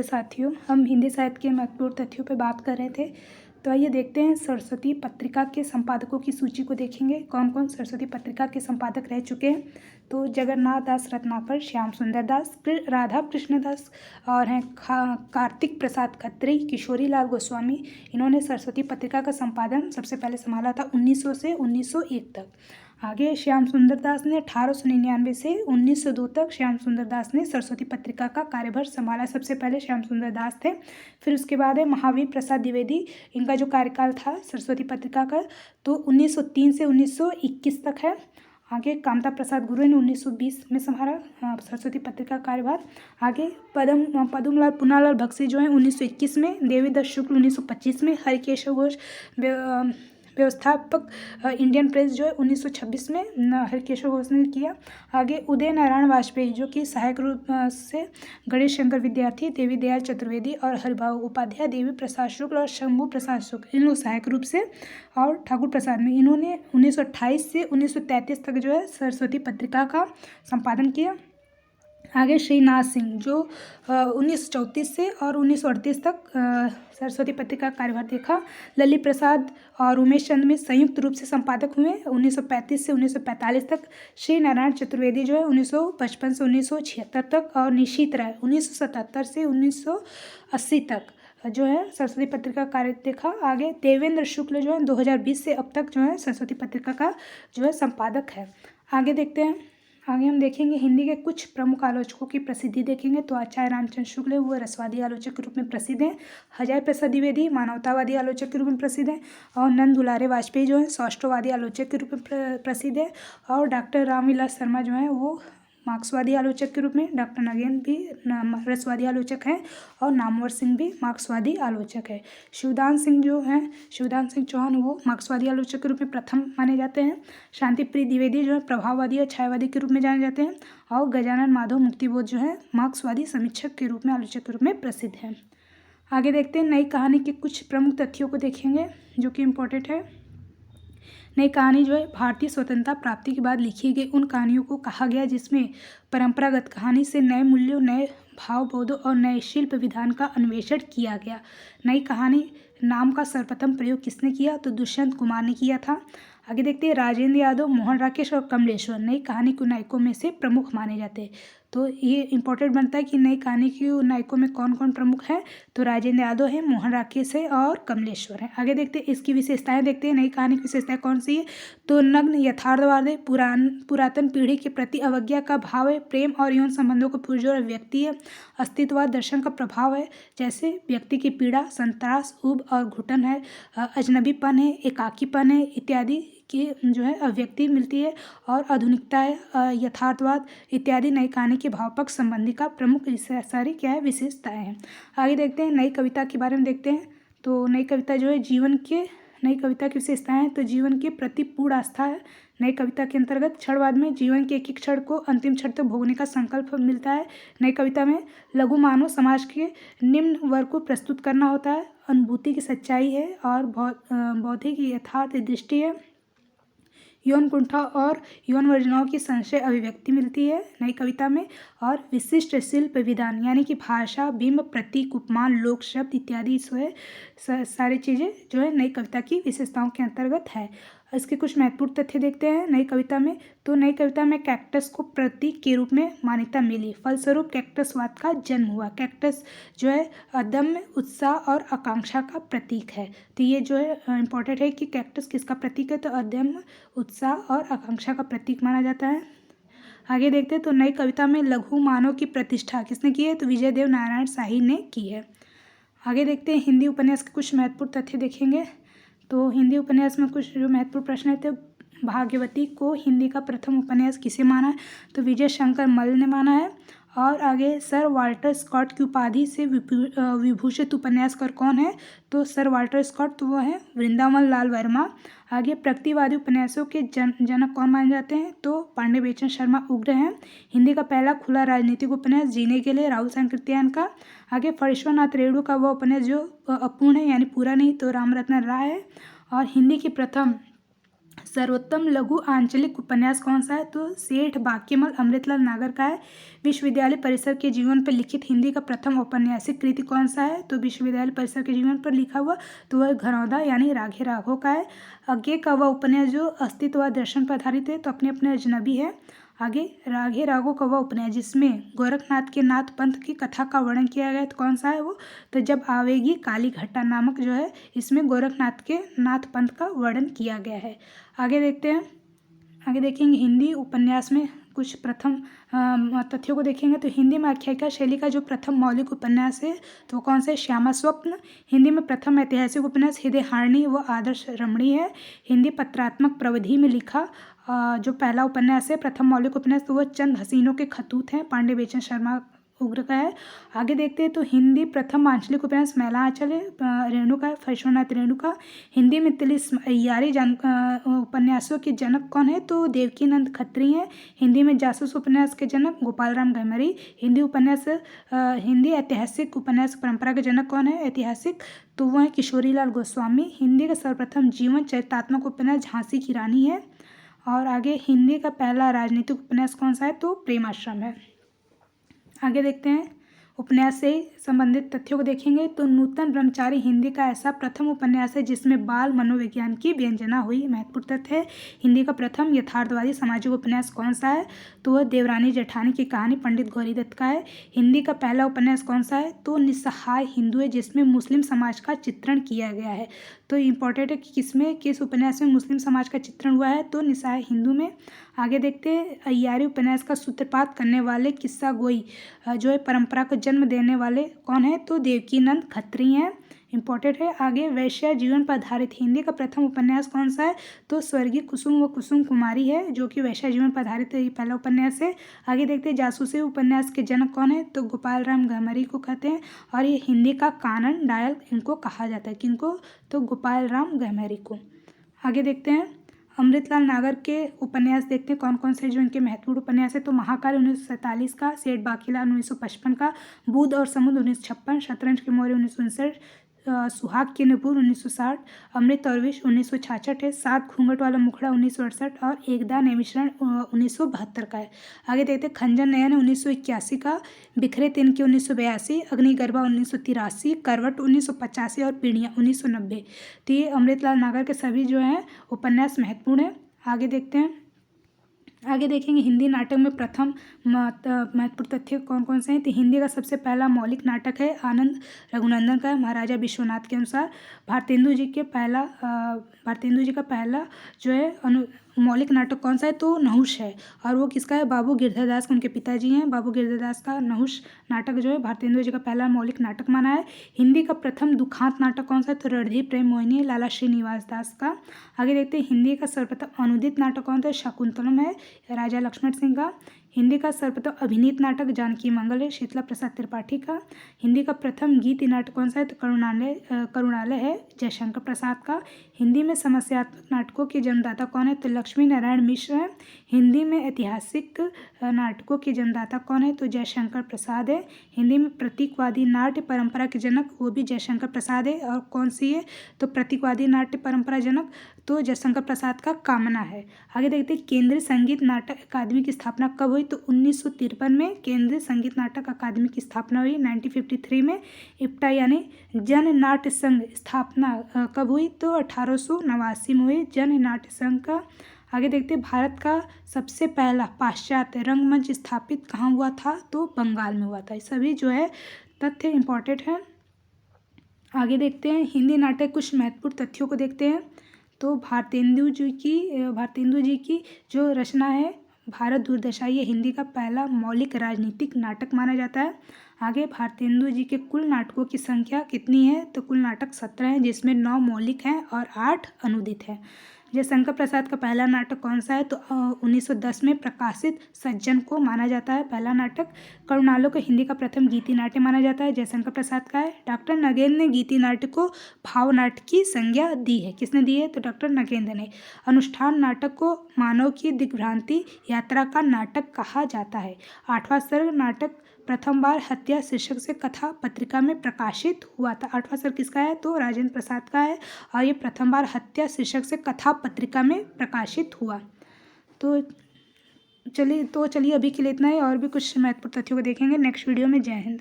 नमस्ते साथियों, हम हिंदी साहित्य के महत्वपूर्ण तथ्यों पर बात कर रहे थे। तो आइए देखते हैं सरस्वती पत्रिका के संपादकों की सूची को देखेंगे। कौन कौन सरस्वती पत्रिका के संपादक रह चुके हैं। तो जगन्नाथ दास रत्नाकर, श्याम सुंदर दास, राधा कृष्ण दास और हैं कार्तिक प्रसाद खत्री, किशोरी लाल गोस्वामी। इन्होंने सरस्वती पत्रिका का संपादन सबसे पहले संभाला था 1900 से 1901 तक। आगे श्याम सुंदर दास ने 1899 से 1902 तक श्याम सुंदर दास ने सरस्वती पत्रिका का कार्यभार संभाला। सबसे पहले श्याम सुंदर दास थे। फिर उसके बाद है महावीर प्रसाद द्विवेदी। इनका जो कार्यकाल था सरस्वती पत्रिका का तो 1903 से 1921 तक है। आगे कामता प्रसाद गुरु ने 1920 में संभाला सरस्वती पत्रिका का कार्यभार। आगे पदमलाल पुनालाल बख्शी जो है 1921 में, देवीदास शुक्ल 1925 में, हरिकेशव घोष व्यवस्थापक इंडियन प्रेस जो है 1926 में हरिकेशव घोष ने किया। आगे उदय नारायण वाजपेयी जो कि सहायक रूप से गणेश शंकर विद्यार्थी, देवी दयाल चतुर्वेदी और हरिभाऊ उपाध्याय, देवी प्रसाद शुक्ल और शंभू प्रसाद शुक्ल, इन लोग सहायक रूप से, और ठाकुर प्रसाद में इन्होंने 1928 से 1933 तक जो है सरस्वती पत्रिका का संपादन किया। आगे श्रीनाथ सिंह जो 1934 से और 1938 तक सरस्वती पत्रिका का कार्यभार देखा। ललित प्रसाद और उमेश चंद में संयुक्त रूप से संपादक हुए 1935 से 1945 तक। श्री नारायण चतुर्वेदी जो है 1955 से 1976 तक, और निशीत राय 1977 से 1980 तक जो है सरस्वती पत्रिका का कार्य देखा। आगे देवेंद्र शुक्ल जो है 2020 से अब तक जो है सरस्वती पत्रिका का जो है संपादक है। आगे देखते हैं। आगे हम देखेंगे हिंदी के कुछ प्रमुख आलोचकों की प्रसिद्धि देखेंगे। तो आचार्य रामचंद्र शुक्ल वो रसवादी आलोचक के रूप में प्रसिद्ध हैं। हजारी प्रसाद द्विवेदी मानवतावादी आलोचक के रूप में प्रसिद्ध हैं। और नंद दुलारे वाजपेयी जो है सौष्ठववादी आलोचक के रूप में प्रसिद्ध है। और डॉक्टर रामविलास शर्मा जो है वो मार्क्सवादी आलोचक के रूप में, डॉक्टर नगेन भी रसवादी आलोचक हैं, और नामवर सिंह भी मार्क्सवादी आलोचक है। शिवदान सिंह जो हैं, शिवदान सिंह चौहान वो मार्क्सवादी आलोचक के रूप में प्रथम माने जाते हैं। शांतिप्रिय द्विवेदी जो है प्रभाववादी और छायावादी के रूप में जाने जाते हैं। और गजानन माधव मुक्तिबोध जो है मार्क्सवादी समीक्षक के रूप में, आलोचक के रूप में प्रसिद्ध हैं। आगे देखते हैं नई कहानी के कुछ प्रमुख तथ्यों को देखेंगे जो कि इम्पोर्टेंट है। नई कहानी जो है भारतीय स्वतंत्रता प्राप्ति के बाद लिखी गई उन कहानियों को कहा गया जिसमें परंपरागत कहानी से नए मूल्यों, नए भावबोधों और नए शिल्प विधान का अन्वेषण किया गया। नई कहानी नाम का सर्वप्रथम प्रयोग किसने किया? तो दुष्यंत कुमार ने किया था। आगे देखते हैं राजेंद्र यादव, मोहन राकेश और कमलेश्वर नई कहानी के नायकों में से प्रमुख माने जाते हैं। तो ये इंपॉर्टेंट बनता है कि नई कहानी के नायकों में कौन कौन प्रमुख है। तो राजेंद्र यादव है, मोहन राकेश है और कमलेश्वर है। आगे देखते हैं इसकी विशेषताएं देखते हैं। नई कहानी की विशेषताएं कौन सी है? तो नग्न यथार्थवाद है, पुरातन पीढ़ी के प्रति अवज्ञा का भाव है, प्रेम और यौन संबंधों को पुरजोर व्यक्ति है, अस्तित्ववाद दर्शन का प्रभाव है, जैसे व्यक्ति की पीड़ा, संत्रास, ऊब और घुटन है, अजनबीपन है, एकाकीपन है इत्यादि की जो है अभिव्यक्ति मिलती है, और आधुनिकता है, यथार्थवाद इत्यादि नई कहानी के भावपक संबंधी का प्रमुख सारी क्या है विशेषताएं हैं। आगे देखते हैं नई कविता के बारे में देखते हैं। तो नई कविता जो है नई कविता की विशेषताएं तो जीवन के प्रति पूर्ण आस्था है। नई कविता के अंतर्गत क्षणवाद में जीवन के एक एक क्षण को अंतिम क्षण तक भोगने का संकल्प मिलता है। नई कविता में लघु मानव समाज के निम्न वर्ग को प्रस्तुत करना होता है, अनुभूति की सच्चाई है और बौद्धिक यथार्थ दृष्टि है, यौन कुंठा और यौन वर्जनाओं की संशय अभिव्यक्ति मिलती है नई कविता में, और विशिष्ट शिल्प विधान यानी कि भाषा, बिंब, प्रतीक, उपमान, लोक शब्द इत्यादि जो है सारी चीज़ें जो है नई कविता की विशेषताओं के अंतर्गत है। इसके कुछ महत्वपूर्ण तथ्य देखते हैं नई कविता में। तो नई कविता में कैक्टस को प्रतीक के रूप में मान्यता मिली, फलस्वरूप कैक्टसवाद का जन्म हुआ। कैक्टस जो है अदम्य उत्साह और आकांक्षा का प्रतीक है। तो ये जो है इम्पोर्टेंट है कि कैक्टस किसका प्रतीक है? तो अदम्य उत्साह और आकांक्षा का प्रतीक माना जाता है। आगे देखते हैं। तो नई कविता में लघु मानव की प्रतिष्ठा किसने की है? तो विजय देव नारायण शाही ने की है। आगे देखते हैं हिंदी उपन्यास के कुछ महत्वपूर्ण तथ्य देखेंगे। तो हिंदी उपन्यास में कुछ जो महत्वपूर्ण प्रश्न है तो भाग्यवती को हिंदी का प्रथम उपन्यास किसे माना है? तो विजय शंकर मल्ल ने माना है। और आगे सर वाल्टर स्कॉट की उपाधि से विभूषित उपन्यासकार कौन है? तो सर वाल्टर स्कॉट तो वो है वृंदावन लाल वर्मा। आगे प्रगतिवादी उपन्यासों के जनक कौन माने जाते हैं? तो पांडे बेचन शर्मा उग्र हैं। हिंदी का पहला खुला राजनीतिक उपन्यास जीने के लिए राहुल सांकृत्यायन का। आगे फणीश्वरनाथ रेणु का वो उपन्यास जो अपूर्ण है यानी पूरा नहीं, तो रामरत्न राय है। और हिंदी की प्रथम सर्वोत्तम लघु आंचलिक उपन्यास कौन सा है? तो सेठ बाकीमल अमृतलाल नागर का है। विश्वविद्यालय परिसर के जीवन पर लिखित हिंदी का प्रथम औपन्यासिक कृति कौन सा है? तो विश्वविद्यालय परिसर के जीवन पर लिखा हुआ तो वह घरौंदा यानी राघे राघव का है। आगे का वह उपन्यास जो अस्तित्व व दर्शन पर आधारित है तो अपने अपने अजनबी है। आगे राघे राघव का वह उपन्यास जिसमें गोरखनाथ के नाथ पंथ की कथा का वर्णन किया गया है तो कौन सा है वो? तो जब आवेगी काली घटा नामक जो है इसमें गोरखनाथ के नाथ पंथ का वर्णन किया गया है। आगे देखते हैं, आगे देखेंगे हिंदी उपन्यास में कुछ प्रथम तथ्यों को देखेंगे। तो हिंदी में आख्यायिका शैली का जो प्रथम मौलिक उपन्यास है तो वो कौन सा है? श्यामा स्वप्न। हिंदी में प्रथम ऐतिहासिक उपन्यास हृदयहारिणी व आदर्श रमणी है। हिंदी पत्रात्मक प्रविधि में लिखा जो पहला उपन्यास है प्रथम मौलिक उपन्यास तो वह चंद हसीनों के खतूत हैं, पांडे बेचन शर्मा उग्र का है। आगे देखते हैं तो हिंदी प्रथम आंचलिक उपन्यास मैला आंचल है, रेणुका है, फैश्वनाथ रेणुका। हिंदी में 43 अय्यारी उपन्यासों के जनक कौन है? तो देवकीनंद खत्री हैं। हिंदी में जासूस उपन्यास के जनक गोपाल राम गहमरी। हिंदी ऐतिहासिक उपन्यास परंपरा के जनक कौन है? ऐतिहासिक तो वह है किशोरीलाल गोस्वामी। हिंदी का सर्वप्रथम जीवन चरित्रात्मक उपन्यास झांसी की रानी है। और आगे हिंदी का पहला राजनीतिक उपन्यास कौन सा है? तो प्रेमाश्रम है। आगे देखते हैं उपन्यास से संबंधित तथ्यों को देखेंगे। तो नूतन ब्रह्मचारी हिंदी का ऐसा प्रथम उपन्यास है जिसमें बाल मनोविज्ञान की व्यंजना हुई। महत्वपूर्ण तथ्य है। हिंदी का प्रथम यथार्थवादी सामाजिक उपन्यास कौन सा है? तो वह देवरानी जेठानी की कहानी पंडित गौरीदत्त का है। हिंदी का पहला उपन्यास कौन सा है? तो निस्सहाय हिंदू है जिसमें मुस्लिम समाज का चित्रण किया गया है। तो इम्पोर्टेंट है कि किस उपन्यास में मुस्लिम समाज का चित्रण हुआ है? तो निस्सहाय हिंदू में। आगे देखते हैं अय्यारी उपन्यास का सूत्रपात करने वाले किस्सा गोई जो है परंपरा को जन्म देने वाले कौन है? तो देवकीनंद खत्री हैं। इम्पोर्टेंट है। आगे वैश्य जीवन पर आधारित हिंदी का प्रथम उपन्यास कौन सा है? तो स्वर्गीय कुसुम व कुसुम कुमारी है जो कि वैश्य जीवन पर आधारित ये पहला उपन्यास है। आगे देखते हैं जासूसी उपन्यास के जनक कौन है? तो गोपाल राम गहमरी को कहते हैं और ये हिंदी का कानन डायल इनको कहा जाता है। किनको? तो गोपाल राम गहमरी को। आगे देखते हैं अमृतलाल नागर के उपन्यास देखते हैं कौन कौन से जो इनके महत्वपूर्ण उपन्यास है। तो महाकाल 1947 का, सेठ बाकीलाल 1955 का, बुध और समुद्र 1956, शतरंज के मौर्य 1959, सुहाग के नूपुर 1960, अमृत और विष 1966 है, सात घूंघट वाला मुखड़ा 1968 और एकदा नैमिषारण्य 1972 का है। आगे देखते हैं खंजन नयन 1981 का, बिखरे तिनके 1982, अग्निगर्भा 1983, करवट 1985 और पीढ़ियाँ 1990। तो ये अमृतलाल नागर के सभी जो हैं उपन्यास महत्वपूर्ण है। आगे देखते हैं, आगे देखेंगे हिंदी नाटक में प्रथम महत्वपूर्ण तथ्य कौन कौन से हैं। तो हिंदी का सबसे पहला मौलिक नाटक है आनंद रघुनंदन का महाराजा विश्वनाथ के अनुसार। भारतेंदु जी का पहला जो है मौलिक नाटक कौन सा है? तो नहुष है और वो किसका है? बाबू गिरधर दास उनके पिताजी हैं। बाबू गिरधर दास का नहुष नाटक जो है भारतेंदु जी का पहला मौलिक नाटक माना है। हिंदी का प्रथम दुखांत नाटक कौन सा है? तो रणधीर प्रेम मोहिनी लाला श्रीनिवास दास का। आगे देखते हैं हिंदी का सर्वप्रथम अनुदित नाटक कौन सा है? शकुंतलम है राजा लक्ष्मण सिंह का। हिंदी का सर्वप्रथम अभिनीत नाटक जानकी मंगल है शीतला प्रसाद त्रिपाठी का। हिंदी का प्रथम गीत नाटक कौन सा है? तो करुणालय है जयशंकर प्रसाद का। हिंदी में समस्यात्मक नाटकों के जन्मदाता कौन है? तो लक्ष्मी नारायण मिश्र है। हिंदी में ऐतिहासिक नाटकों के जन्मदाता कौन है? तो जयशंकर प्रसाद है। हिंदी में प्रतीकवादी नाट्य परंपरा के जनक वो भी जयशंकर प्रसाद है। और कौन सी है? तो प्रतीकवादी नाट्य परंपरा जनक तो जयशंकर प्रसाद का कामना है। आगे देखते हैं केंद्रीय संगीत नाटक अकादमी की स्थापना कब हुई? तो 1953 में केंद्रीय संगीत नाटक अकादमी की स्थापना हुई। 1953 में इप्टा यानी जन नाट्य संघ स्थापना कब हुई? तो 1889 में हुई जन नाट्य संघ का। आगे देखते हैं भारत का सबसे पहला पाश्चात्य रंगमंच स्थापित कहाँ हुआ था? तो बंगाल में हुआ था। ये सभी जो है तथ्य इम्पॉर्टेंट है। आगे देखते हैं हिंदी नाटक कुछ महत्वपूर्ण तथ्यों को देखते हैं। तो भारतेंदु जी की जो रचना है भारत दूरदशा ये हिंदी का पहला मौलिक राजनीतिक नाटक माना जाता है। आगे भारतेंदु जी के कुल नाटकों की संख्या कितनी है? तो कुल नाटक 17 हैं जिसमें 9 मौलिक हैं और 8 अनुदित हैं। जयशंकर प्रसाद का पहला नाटक कौन सा है? तो 1910 में प्रकाशित सज्जन को माना जाता है पहला नाटक। करुणालो को हिंदी का प्रथम गीति नाट्य माना जाता है, जयशंकर प्रसाद का है। डॉक्टर नगेंद्र ने गीति नाट्य को भाव नाट्य की संज्ञा दी है। किसने दी है? तो डॉक्टर नगेंद्र ने। अनुष्ठान नाटक को मानव की दिग्भ्रांति यात्रा का नाटक कहा जाता है। 8वां सर्ग नाटक प्रथम बार हत्या शीर्षक से कथा पत्रिका में प्रकाशित हुआ था। 8वां सर किसका है, तो राजेंद्र प्रसाद का है, और ये प्रथम बार हत्या शीर्षक से कथा पत्रिका में प्रकाशित हुआ। तो चलिए अभी के लिए इतना ही, और भी कुछ महत्वपूर्ण तथ्यों को देखेंगे नेक्स्ट वीडियो में। जय हिंद।